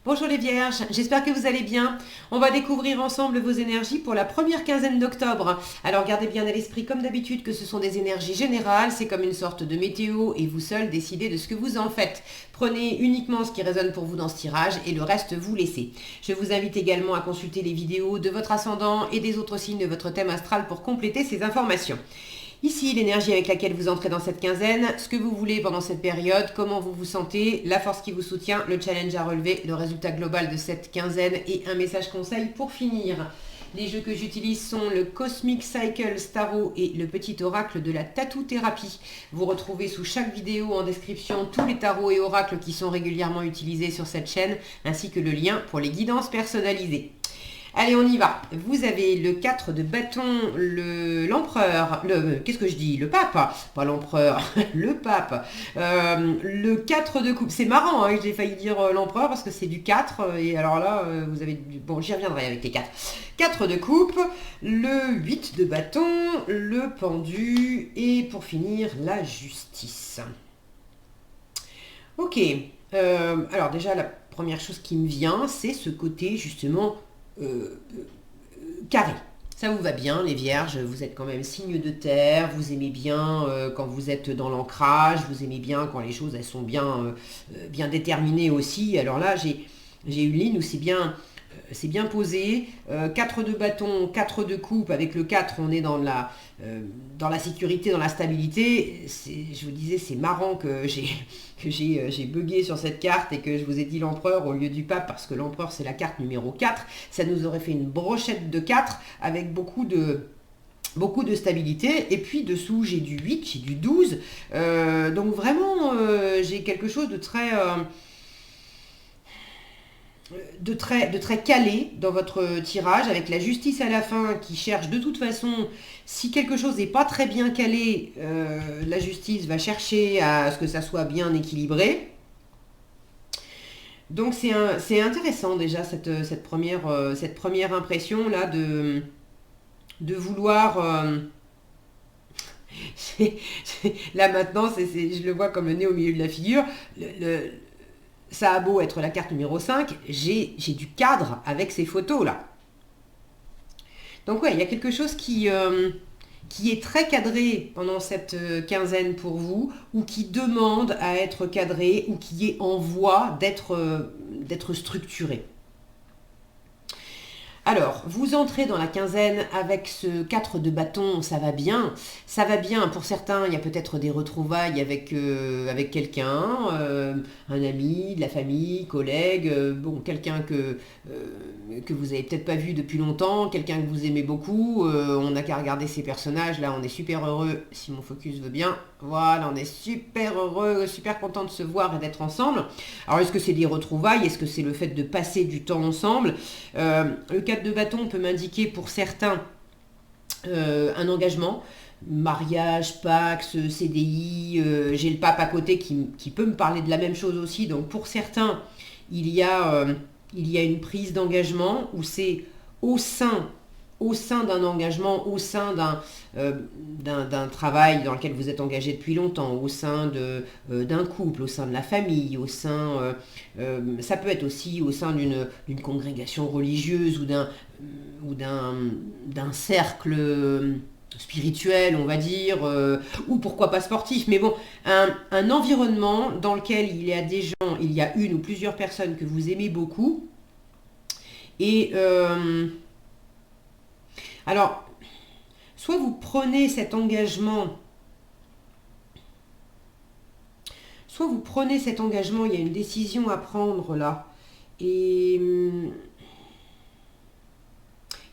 Bonjour les vierges, j'espère que vous allez bien. On va découvrir ensemble vos énergies pour la première quinzaine d'octobre. Alors gardez bien à l'esprit comme d'habitude que ce sont des énergies générales, c'est comme une sorte de météo et vous seul décidez de ce que vous en faites. Prenez uniquement ce qui résonne pour vous dans ce tirage et le reste vous laissez. Je vous invite également à consulter les vidéos de votre ascendant et des autres signes de votre thème astral pour compléter ces informations. Ici, l'énergie avec laquelle vous entrez dans cette quinzaine, ce que vous voulez pendant cette période, comment vous vous sentez, la force qui vous soutient, le challenge à relever, le résultat global de cette quinzaine et un message conseil pour finir. Les jeux que j'utilise sont le Cosmic Cycle Tarot et le petit oracle de la Tattoo Thérapie. Vous retrouvez sous chaque vidéo en description tous les tarots et oracles qui sont régulièrement utilisés sur cette chaîne, ainsi que le lien pour les guidances personnalisées. Allez, on y va. Vous avez le 4 de bâton, l'empereur, qu'est-ce que je dis? Le pape, pas l'empereur, le pape. Le 4 de coupe. C'est marrant, hein, j'ai failli dire l'empereur parce que c'est du 4. Et alors là, vous avez... Bon, j'y reviendrai avec les 4. 4 de coupe, le 8 de bâton, le pendu et pour finir, la justice. Ok. Alors déjà, la première chose qui me vient, c'est ce côté justement... carré. Ça vous va bien, les vierges, vous êtes quand même signe de terre, vous aimez bien quand vous êtes dans l'ancrage, vous aimez bien quand les choses elles sont bien déterminées aussi. Alors là, j'ai une ligne où c'est bien posé, 4 de bâton, 4 de coupe, avec le 4 on est dans la sécurité, dans la stabilité. Je vous disais, c'est marrant que j'ai bugué sur cette carte et que je vous ai dit l'empereur au lieu du pape, parce que l'empereur c'est la carte numéro 4, ça nous aurait fait une brochette de 4 avec beaucoup de stabilité, et puis dessous j'ai du 8, j'ai du 12, donc vraiment j'ai quelque chose de très calé dans votre tirage, avec la justice à la fin qui cherche de toute façon, si quelque chose n'est pas très bien calé, la justice va chercher à ce que ça soit bien équilibré. Donc c'est intéressant déjà cette première impression là de vouloir... là maintenant, je le vois comme le nez au milieu de la figure. Ça a beau être la carte numéro 5, j'ai du cadre avec ces photos-là. Donc ouais, il y a quelque chose qui est très cadré pendant cette quinzaine pour vous, ou qui demande à être cadré, ou qui est en voie d'être structuré. Alors, vous entrez dans la quinzaine avec ce 4 de bâton, ça va bien. Ça va bien. Pour certains, il y a peut-être des retrouvailles avec quelqu'un, un ami, de la famille, collègue, quelqu'un que vous avez peut-être pas vu depuis longtemps, quelqu'un que vous aimez beaucoup. On n'a qu'à regarder ces personnages. Là, on est super heureux, si mon focus veut bien. Voilà, on est super heureux, super content de se voir et d'être ensemble. Alors, est-ce que c'est des retrouvailles? Est-ce que c'est le fait de passer du temps ensemble? Le 4 de bâton peut m'indiquer pour certains un engagement, mariage, Pax, CDI, j'ai le pape à côté qui peut me parler de la même chose aussi. Donc pour certains, il y a une prise d'engagement où c'est au sein d'un engagement, au sein d'un travail dans lequel vous êtes engagé depuis longtemps, au sein d'un couple, au sein de la famille, ça peut être aussi au sein d'une congrégation religieuse ou d'un cercle spirituel, on va dire, ou pourquoi pas sportif, mais bon, un environnement dans lequel il y a des gens, il y a une ou plusieurs personnes que vous aimez beaucoup, et... alors, soit vous prenez cet engagement, il y a une décision à prendre là, et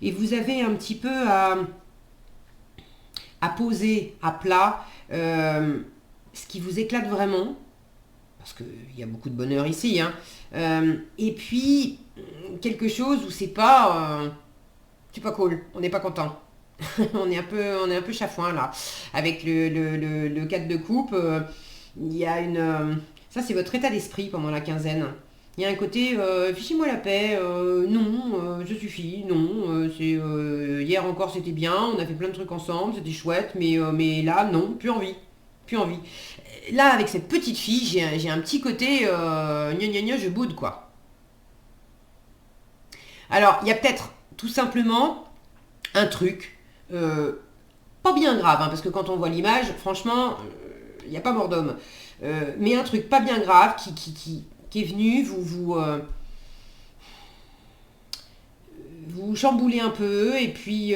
vous avez un petit peu à poser à plat ce qui vous éclate vraiment, parce qu'il y a beaucoup de bonheur ici, hein, et puis quelque chose où c'est pas cool, on n'est pas content. on est un peu chafouin là. Avec le 4 de coupe, il y a ça c'est votre état d'esprit pendant la quinzaine. Il y a un côté, fichez-moi la paix, non, je suffis, non, hier encore c'était bien, on a fait plein de trucs ensemble, c'était chouette, mais là, non, plus envie, plus envie. Là, avec cette petite fille, j'ai un petit côté, gna gna gna, je boude quoi. Alors, il y a peut-être tout simplement un truc, pas bien grave, hein, parce que quand on voit l'image, franchement, il n'y a pas mort d'homme. Mais un truc pas bien grave qui est venu vous chambouler un peu, et puis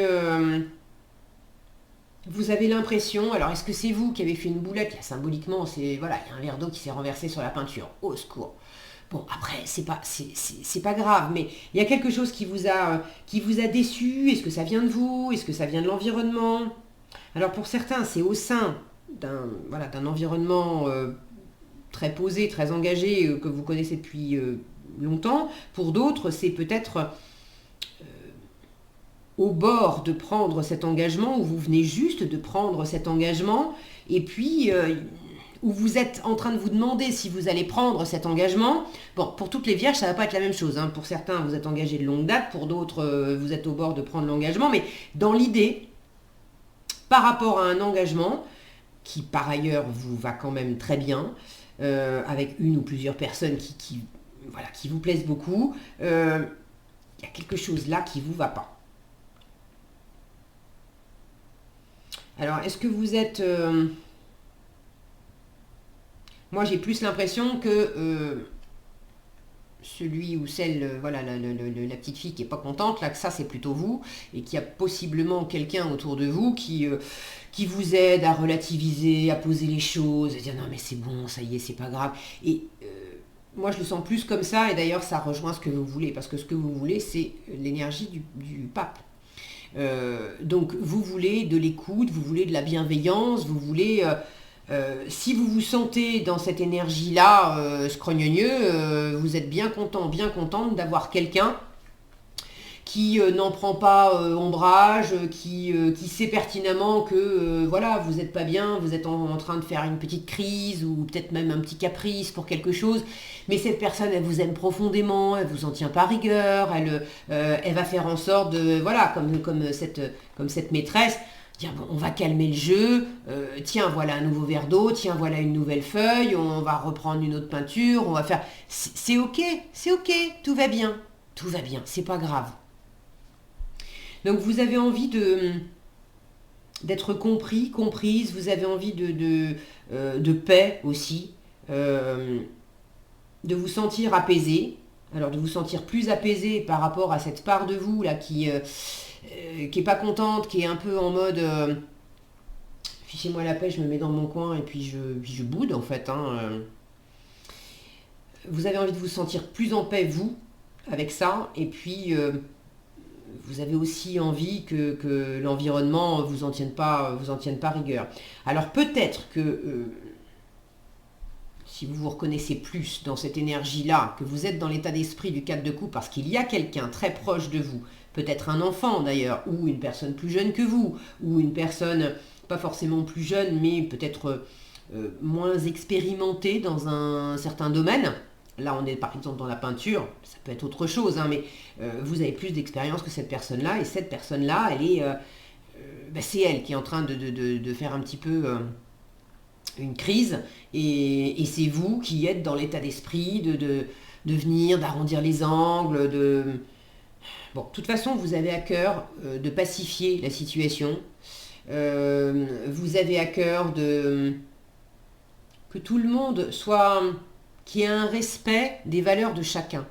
vous avez l'impression, alors est-ce que c'est vous qui avez fait une boulette? Là, symboliquement, c'est voilà, il y a un verre d'eau qui s'est renversé sur la peinture. Au secours. Bon, après, c'est pas grave, mais il y a quelque chose qui vous a déçu. Est-ce que ça vient de vous? Est-ce que ça vient de l'environnement? Alors pour certains, c'est au sein d'un environnement très posé, très engagé, que vous connaissez depuis longtemps. Pour d'autres, c'est peut-être au bord de prendre cet engagement, où vous venez juste de prendre cet engagement, et puis où vous êtes en train de vous demander si vous allez prendre cet engagement. Bon, pour toutes les vierges, ça ne va pas être la même chose, hein. Pour certains, vous êtes engagés de longue date, pour d'autres, vous êtes au bord de prendre l'engagement, mais dans l'idée, par rapport à un engagement, qui par ailleurs vous va quand même très bien, avec une ou plusieurs personnes voilà, qui vous plaisent beaucoup, il y a quelque chose là qui ne vous va pas. Alors, est-ce que vous êtes... Moi, j'ai plus l'impression que celui ou celle, voilà, la petite fille qui n'est pas contente, là, que ça, c'est plutôt vous, et qu'il y a possiblement quelqu'un autour de vous qui vous aide à relativiser, à poser les choses, à dire non, mais c'est bon, ça y est, c'est pas grave. Et moi, je le sens plus comme ça, et d'ailleurs, ça rejoint ce que vous voulez, parce que ce que vous voulez, c'est l'énergie du pape. Donc vous voulez de l'écoute, vous voulez de la bienveillance, vous voulez... si vous vous sentez dans cette énergie-là, scrogneux, vous êtes bien content, bien contente d'avoir quelqu'un qui n'en prend pas ombrage, qui sait pertinemment que voilà, vous n'êtes pas bien, vous êtes en train de faire une petite crise ou peut-être même un petit caprice pour quelque chose, mais cette personne, elle vous aime profondément, elle vous en tient pas rigueur, elle va faire en sorte de, voilà, comme cette maîtresse, dire bon, on va calmer le jeu, tiens, voilà un nouveau verre d'eau, tiens, voilà une nouvelle feuille, on va reprendre une autre peinture, on va faire... C'est ok, tout va bien, c'est pas grave. Donc vous avez envie d'être compris, comprise, vous avez envie de paix aussi, de vous sentir apaisé, alors de vous sentir plus apaisé par rapport à cette part de vous là qui est pas contente, qui est un peu en mode fichez-moi la paix, je me mets dans mon coin et puis je boude en fait. Hein. Vous avez envie de vous sentir plus en paix vous avec ça, et puis vous avez aussi envie que l'environnement vous en tienne pas rigueur. Alors peut-être que si vous vous reconnaissez plus dans cette énergie-là, que vous êtes dans l'état d'esprit du 4 de coupe parce qu'il y a quelqu'un très proche de vous, peut-être un enfant d'ailleurs, ou une personne plus jeune que vous, ou une personne pas forcément plus jeune, mais peut-être moins expérimentée dans un certain domaine. Là, on est par exemple dans la peinture, ça peut être autre chose, hein, mais vous avez plus d'expérience que cette personne-là, et cette personne-là, elle est, c'est elle qui est en train de faire un petit peu une crise, et c'est vous qui êtes dans l'état d'esprit de venir, d'arrondir les angles, Bon, de toute façon, vous avez à cœur de pacifier la situation, vous avez à cœur que tout le monde soit... qu'il y ait un respect des valeurs de chacun.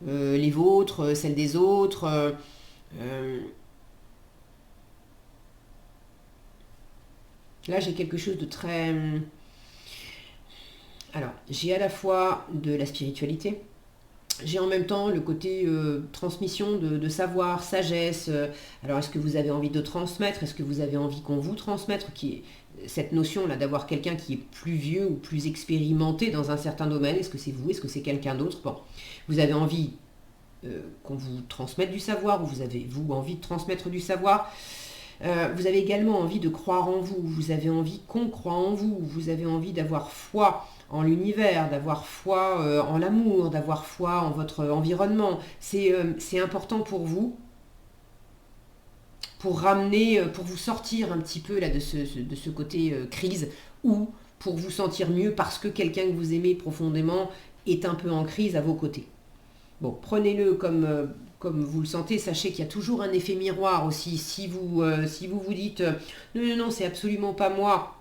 Les vôtres, celles des autres. Là, j'ai quelque chose de très... Alors, j'ai à la fois de la spiritualité, j'ai en même temps le côté transmission de savoir, sagesse. Alors, est-ce que vous avez envie de transmettre? Est-ce que vous avez envie qu'on vous transmette cette notion-là d'avoir quelqu'un qui est plus vieux ou plus expérimenté dans un certain domaine? Est-ce que c'est vous? Est-ce que c'est quelqu'un d'autre? Bon, vous avez envie qu'on vous transmette du savoir, ou vous avez, vous, envie de transmettre du savoir. Vous avez également envie de croire en vous, vous avez envie qu'on croie en vous, vous avez envie d'avoir foi en l'univers, d'avoir foi en l'amour, d'avoir foi en votre environnement. C'est important pour vous, pour ramener, pour vous sortir un petit peu là, de ce côté crise, ou pour vous sentir mieux parce que quelqu'un que vous aimez profondément est un peu en crise à vos côtés. Bon, prenez-le comme vous le sentez, sachez qu'il y a toujours un effet miroir aussi. Si vous dites non, non, non, c'est absolument pas moi,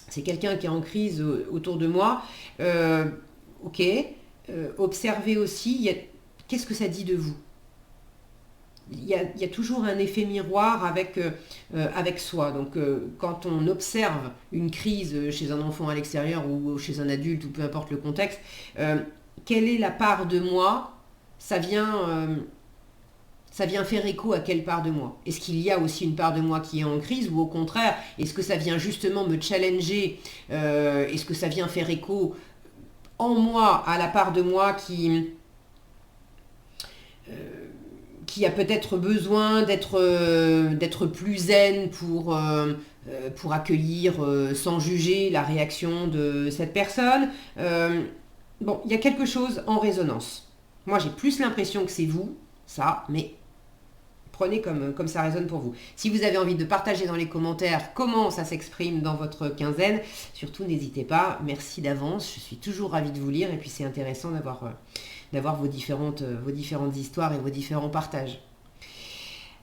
c'est quelqu'un qui est en crise autour de moi, ok, observez aussi, qu'est-ce que ça dit de vous? Il y a toujours un effet miroir avec soi. Donc, quand on observe une crise chez un enfant à l'extérieur ou chez un adulte, ou peu importe le contexte, quelle est la part de moi? Ça vient faire écho à quelle part de moi? Est-ce qu'il y a aussi une part de moi qui est en crise, ou au contraire, est-ce que ça vient justement me challenger? Est-ce que ça vient faire écho en moi à la part de moi qui a peut-être besoin d'être plus zen pour accueillir sans juger la réaction de cette personne? Bon, il y a quelque chose en résonance. Moi, j'ai plus l'impression que c'est vous, ça, mais prenez comme ça résonne pour vous. Si vous avez envie de partager dans les commentaires comment ça s'exprime dans votre quinzaine, surtout n'hésitez pas. Merci d'avance, je suis toujours ravie de vous lire, et puis c'est intéressant d'avoir vos différentes histoires et vos différents partages.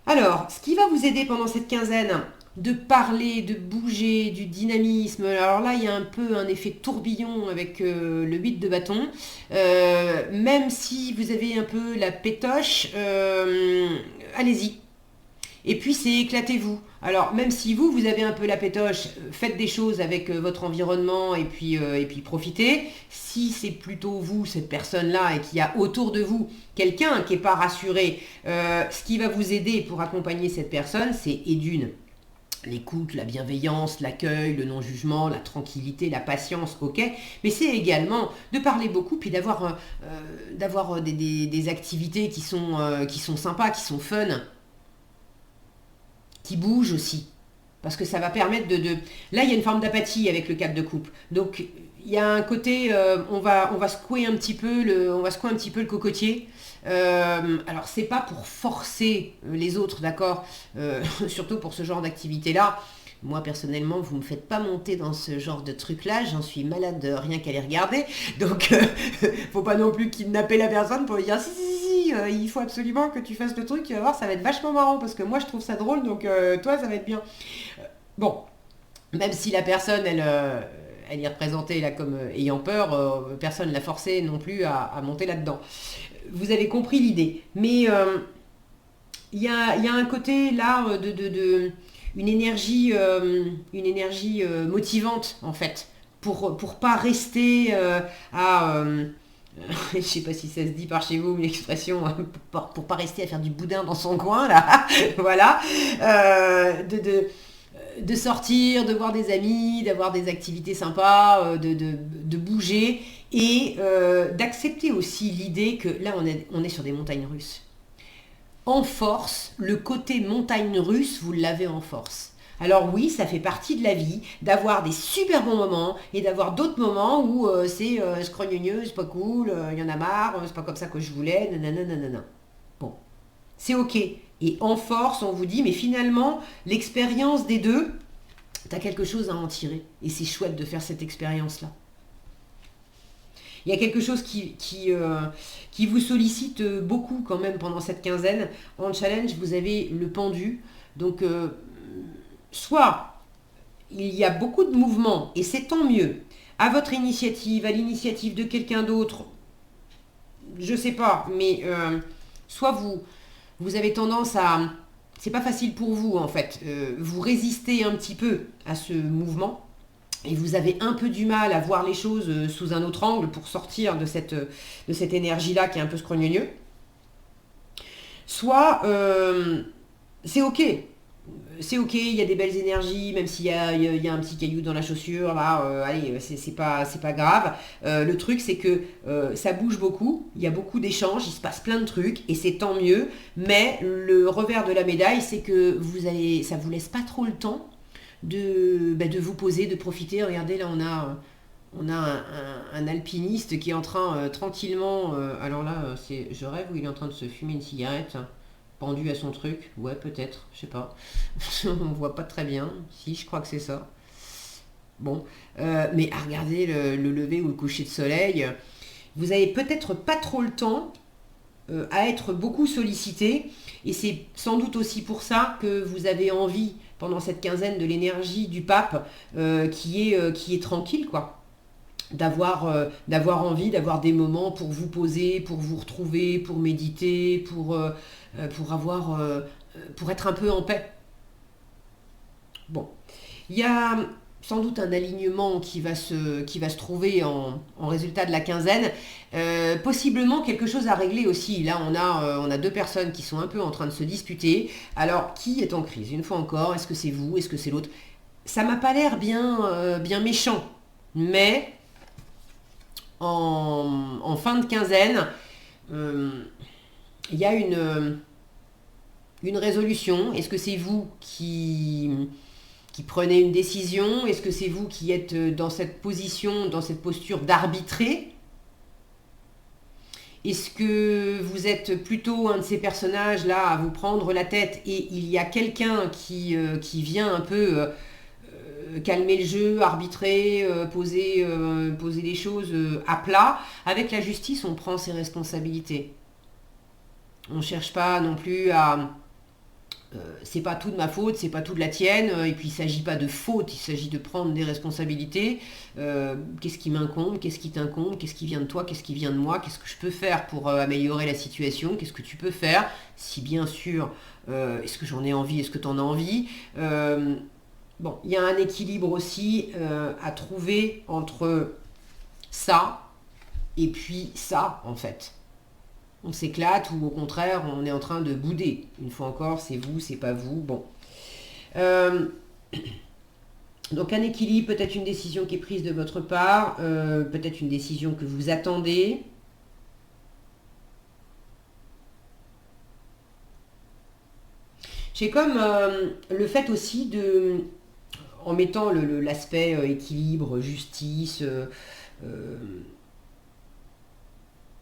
Alors, ce qui va vous aider pendant cette quinzaine, de parler, de bouger, du dynamisme. Alors là, il y a un peu un effet tourbillon avec le 8 de bâton. Même si vous avez un peu la pétoche, allez-y. Et puis c'est éclatez-vous. Alors même si vous avez un peu la pétoche, faites des choses avec votre environnement et puis profitez. Si c'est plutôt vous, cette personne-là, et qu'il y a autour de vous quelqu'un qui n'est pas rassuré, ce qui va vous aider pour accompagner cette personne, c'est l'écoute, la bienveillance, l'accueil, le non-jugement, la tranquillité, la patience, ok. Mais c'est également de parler beaucoup, puis d'avoir des activités qui sont sympas, qui sont fun, qui bougent aussi. Parce que ça va permettre Là, il y a une forme d'apathie avec le 4 de coupe. Donc, il y a un côté, on va secouer un petit peu le cocotier. Alors, c'est pas pour forcer les autres, d'accord, surtout pour ce genre d'activité-là. Moi, personnellement, vous me faites pas monter dans ce genre de truc-là. J'en suis malade de rien qu'à les regarder. Donc, faut pas non plus kidnapper la personne pour lui dire si, il faut absolument que tu fasses le truc. Tu vas voir, ça va être vachement marrant parce que moi, je trouve ça drôle. Donc, toi, ça va être bien. Bon, même si la personne, elle est représentée là comme ayant peur, personne ne l'a forcée non plus à monter là-dedans. Vous avez compris l'idée. Mais il y a un côté là une énergie motivante en fait pour pas rester je sais pas si ça se dit par chez vous l'expression pour pas rester à faire du boudin dans son coin là. Voilà, de sortir, de voir des amis, d'avoir des activités sympas, de bouger et d'accepter aussi l'idée que là on est sur des montagnes russes. En force, le côté montagne russe, vous l'avez en force. Alors oui, ça fait partie de la vie, d'avoir des super bons moments et d'avoir d'autres moments où c'est scrogneux, c'est pas cool, il y en a marre, c'est pas comme ça que je voulais, nanana. Bon, c'est ok. Et en force, on vous dit, mais finalement, l'expérience des deux, t'as quelque chose à en tirer. Et c'est chouette de faire cette expérience-là. Il y a quelque chose qui vous sollicite beaucoup quand même pendant cette quinzaine. En challenge, vous avez le pendu. Donc, soit il y a beaucoup de mouvements, et c'est tant mieux, à votre initiative, à l'initiative de quelqu'un d'autre, je sais pas, mais soit vous avez tendance à... C'est pas facile pour vous en fait. Vous résistez un petit peu à ce mouvement. Et vous avez un peu du mal à voir les choses sous un autre angle pour sortir de cette énergie-là qui est un peu scrogneux. Soit c'est ok. C'est ok, il y a des belles énergies, même s'il y a un petit caillou dans la chaussure, là, allez, c'est pas grave. Le truc, c'est que ça bouge beaucoup, il y a beaucoup d'échanges, il se passe plein de trucs, et c'est tant mieux. Mais le revers de la médaille, c'est que ça vous laisse pas trop le temps de vous poser, de profiter. Regardez, là on a un alpiniste qui est en train tranquillement, alors là je rêve, où il est en train de se fumer une cigarette, pendu à son truc, ouais peut-être, je sais pas, on voit pas très bien, si je crois que c'est ça. Bon, mais à regarder le lever ou le coucher de soleil, vous avez peut-être pas trop le temps à être beaucoup sollicité. Et c'est sans doute aussi pour ça que vous avez envie, pendant cette quinzaine, de l'énergie du pape qui est tranquille, quoi. D'avoir envie, d'avoir des moments pour vous poser, pour vous retrouver, pour méditer, pour être un peu en paix. Bon, il y a sans doute un alignement qui va se trouver en résultat de la quinzaine. Possiblement quelque chose à régler aussi. Là, on a deux personnes qui sont un peu en train de se disputer. Alors, qui est en crise? Une fois encore, est-ce que c'est vous? Est-ce que c'est l'autre? Ça m'a pas l'air bien méchant. Mais en fin de quinzaine, il y a une résolution. Est-ce que c'est vous qui prenez une décision? Est-ce que c'est vous qui êtes dans cette position, dans cette posture d'arbitrer? Est-ce que vous êtes plutôt un de ces personnages-là à vous prendre la tête et il y a quelqu'un qui vient un peu calmer le jeu, arbitrer, poser les choses à plat? Avec la justice, on prend ses responsabilités. On ne cherche pas non plus à... c'est pas tout de ma faute, c'est pas tout de la tienne, et puis il ne s'agit pas de faute, il s'agit de prendre des responsabilités. Qu'est-ce qui m'incombe, qu'est-ce qui t'incombe, qu'est-ce qui vient de toi, qu'est-ce qui vient de moi, qu'est-ce que je peux faire pour améliorer la situation, qu'est-ce que tu peux faire, si bien sûr, est-ce que j'en ai envie, est-ce que tu en as envie. Bon, il y a un équilibre aussi à trouver entre ça et puis ça, en fait. On s'éclate ou au contraire, on est en train de bouder. Une fois encore, c'est vous, c'est pas vous. Bon. Donc un équilibre, peut-être une décision qui est prise de votre part, peut-être une décision que vous attendez. J'ai comme le fait aussi de, en mettant l'aspect équilibre, justice,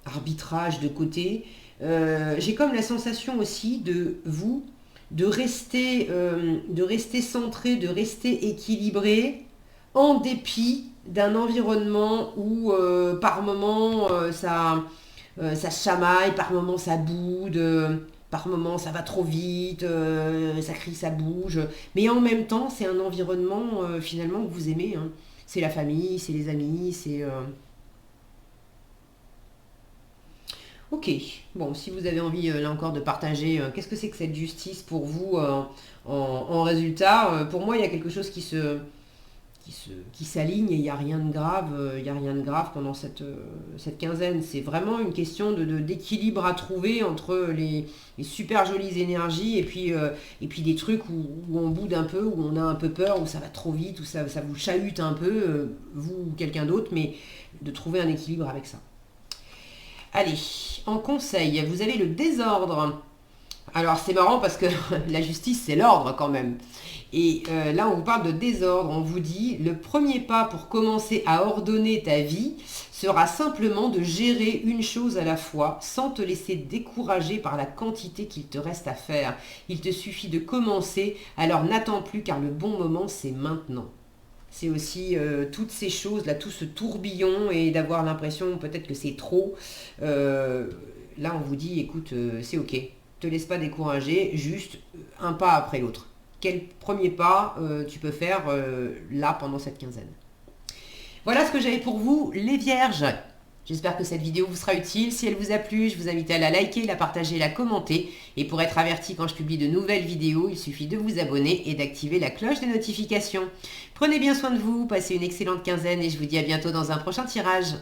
arbitrage de côté, j'ai comme la sensation aussi de rester centré, de rester équilibré en dépit d'un environnement où par moment ça se chamaille, par moment ça boude, par moment ça va trop vite, ça crie, ça bouge, mais en même temps c'est un environnement finalement que vous aimez, hein. C'est la famille, c'est les amis, c'est... Ok, bon, si vous avez envie, là encore, de partager, qu'est-ce que c'est que cette justice pour vous en résultat? Pour moi, il y a quelque chose qui s'aligne et il n'y a rien de grave, il y a rien de grave pendant cette quinzaine. C'est vraiment une question d'équilibre à trouver entre les super jolies énergies et puis des trucs où on boude un peu, où on a un peu peur, où ça va trop vite, où ça vous chahute un peu, vous ou quelqu'un d'autre, mais de trouver un équilibre avec ça. Allez, en conseil, vous avez le désordre. Alors c'est marrant parce que la justice c'est l'ordre quand même. Et là on vous parle de désordre, on vous dit le premier pas pour commencer à ordonner ta vie sera simplement de gérer une chose à la fois sans te laisser décourager par la quantité qu'il te reste à faire. Il te suffit de commencer, alors n'attends plus car le bon moment c'est maintenant. C'est aussi toutes ces choses-là, tout ce tourbillon et d'avoir l'impression peut-être que c'est trop. Là, on vous dit, écoute, c'est ok. Te laisse pas décourager, juste un pas après l'autre. Quel premier pas tu peux faire là pendant cette quinzaine? Voilà ce que j'avais pour vous, les vierges. J'espère que cette vidéo vous sera utile. Si elle vous a plu, je vous invite à la liker, la partager, la commenter. Et pour être averti quand je publie de nouvelles vidéos, il suffit de vous abonner et d'activer la cloche des notifications. Prenez bien soin de vous, passez une excellente quinzaine et je vous dis à bientôt dans un prochain tirage.